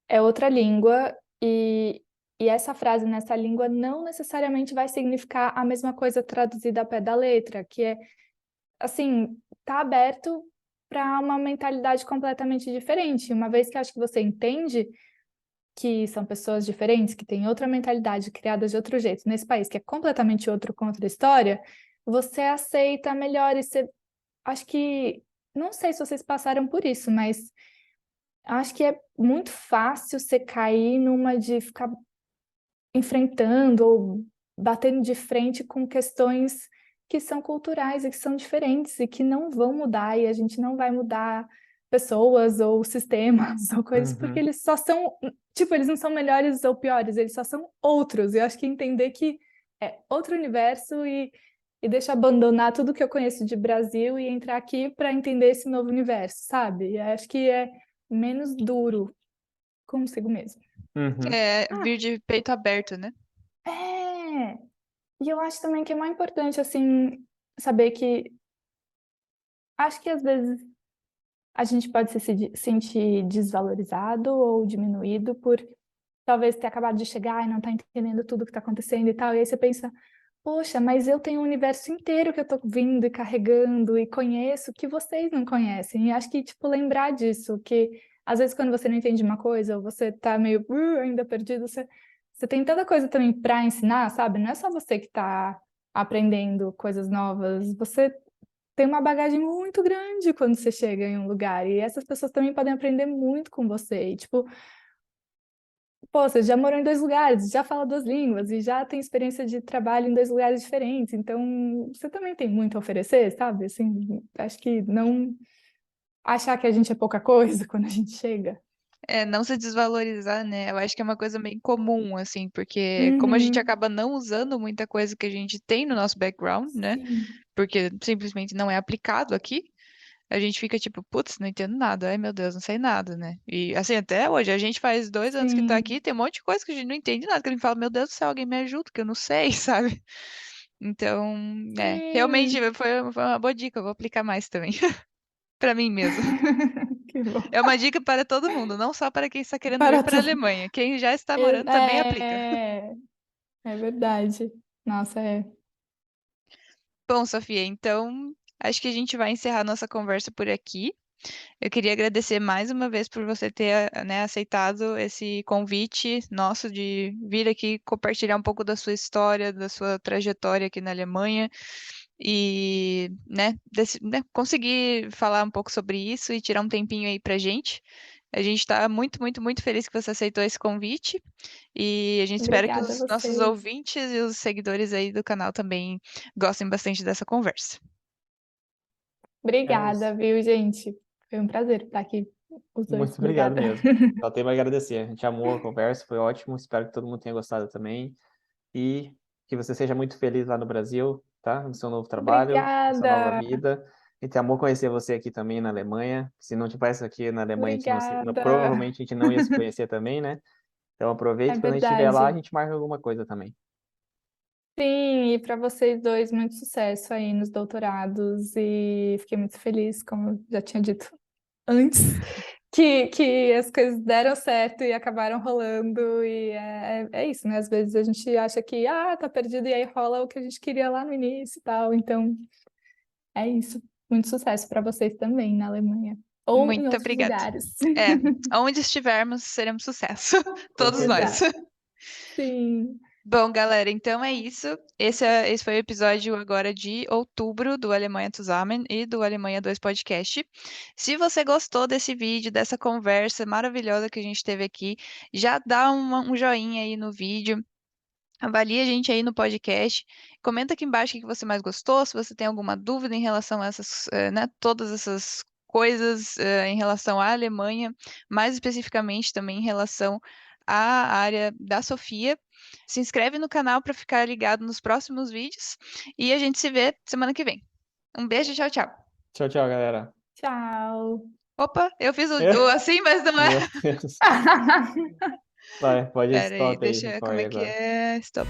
é outra língua e essa frase nessa língua não necessariamente vai significar a mesma coisa traduzida ao pé da letra, que é, assim, tá aberto para uma mentalidade completamente diferente. Uma vez que acho que você entende que são pessoas diferentes, que têm outra mentalidade, criadas de outro jeito, nesse país que é completamente outro com outra história, você aceita melhor e você, acho que, não sei se vocês passaram por isso, mas acho que é muito fácil você cair numa de ficar enfrentando ou batendo de frente com questões que são culturais e que são diferentes e que não vão mudar e a gente não vai mudar pessoas ou sistemas ou coisas porque Uhum, eles só são, tipo, eles não são melhores ou piores, eles só são outros. E eu acho que entender que é outro universo e deixa eu abandonar tudo que eu conheço de Brasil e entrar aqui para entender esse novo universo, sabe? E acho que é menos duro consigo mesmo. uhum, É vir de peito aberto, né? É, e eu acho também que é mais importante, assim, saber que acho que às vezes a gente pode se sentir desvalorizado ou diminuído por talvez ter acabado de chegar e não estar entendendo tudo que está acontecendo e tal. E aí você pensa, poxa, mas eu tenho um universo inteiro que eu tô vindo e carregando e conheço que vocês não conhecem. E acho que, tipo, lembrar disso, que às vezes quando você não entende uma coisa ou você tá meio ainda perdido, você tem tanta coisa também para ensinar, sabe? Não é só você que tá aprendendo coisas novas. Você tem uma bagagem muito grande quando você chega em um lugar, e essas pessoas também podem aprender muito com você. E, tipo, pô, você já morou em 2 lugares, já fala 2 línguas e já tem experiência de trabalho em 2 lugares diferentes, então você também tem muito a oferecer, sabe? Assim, acho que não achar que a gente é pouca coisa quando a gente chega. Não se desvalorizar, né? Eu acho que é uma coisa bem comum, assim, porque como a gente Uhum, acaba não usando muita coisa que a gente tem no nosso background, né? sim, Porque simplesmente não é aplicado aqui, a gente fica tipo, putz, não entendo nada, ai meu Deus, não sei nada, né? E assim, até hoje, a gente faz 2 anos que tá aqui, sim, tem um monte de coisa que a gente não entende nada, que a gente fala, meu Deus do céu, alguém me ajuda, que eu não sei, sabe? Então, realmente sim. foi uma boa dica, eu vou aplicar mais também, pra mim mesmo. Que bom. É uma dica para todo mundo, não só para quem está querendo ir Para para a tudo. Alemanha. Quem já está morando também aplica. É, é verdade. Nossa, é. Bom, Sofia, então acho que a gente vai encerrar nossa conversa por aqui. Eu queria agradecer mais uma vez por você ter, né, aceitado esse convite nosso de vir aqui compartilhar um pouco da sua história, da sua trajetória aqui na Alemanha e, né, conseguir falar um pouco sobre isso e tirar um tempinho aí pra gente. A gente está muito, muito, muito feliz que você aceitou esse convite e a gente espera que Obrigada a os nossos vocês. ouvintes e os seguidores aí do canal também gostem bastante dessa conversa. É isso. Obrigada, viu, gente? Foi um prazer estar aqui, os Muito dois. obrigado Obrigada. mesmo. Só tenho a agradecer. A gente amou a conversa, foi ótimo. Espero que todo mundo tenha gostado também. E que você seja muito feliz lá no Brasil, tá? No seu novo trabalho, na sua nova Obrigada. vida. A gente amou conhecer você aqui também na Alemanha. Se não tivesse aqui na Alemanha, a gente Obrigada. provavelmente a gente não ia se conhecer também, né? Então É aproveite, quando a gente estiver lá, a verdade. gente marca alguma coisa também. Sim, e para vocês dois, muito sucesso aí nos doutorados. E fiquei muito feliz, como eu já tinha dito antes, que as coisas deram certo e acabaram rolando. E é isso, né? Às vezes a gente acha que tá perdido, e aí rola o que a gente queria lá no início e tal. Então, é isso. Muito sucesso para vocês também na Alemanha. Ou em Muito outros obrigada. lugares. É, onde estivermos, seremos sucesso. Com Todos nós. certeza. Exato. Sim. Bom, galera, então é isso. Esse foi o episódio agora de outubro do Alemanha Zusammen e do Alemanha 2 Podcast. Se você gostou desse vídeo, dessa conversa maravilhosa que a gente teve aqui, já dá um joinha aí no vídeo. Avalie a gente aí no podcast. Comenta aqui embaixo o que você mais gostou, se você tem alguma dúvida em relação a essas, né, todas essas coisas, em relação à Alemanha, mais especificamente também em relação à área da Sofia. Se inscreve no canal para ficar ligado nos próximos vídeos e a gente se vê semana que vem. Um beijo, tchau, tchau. Tchau, tchau, galera. Tchau. Opa, eu fiz o assim, mas não é. Meu Deus. Vai, pode Pera aí, stop aí, deixa, como foi é que agora. é? Stop.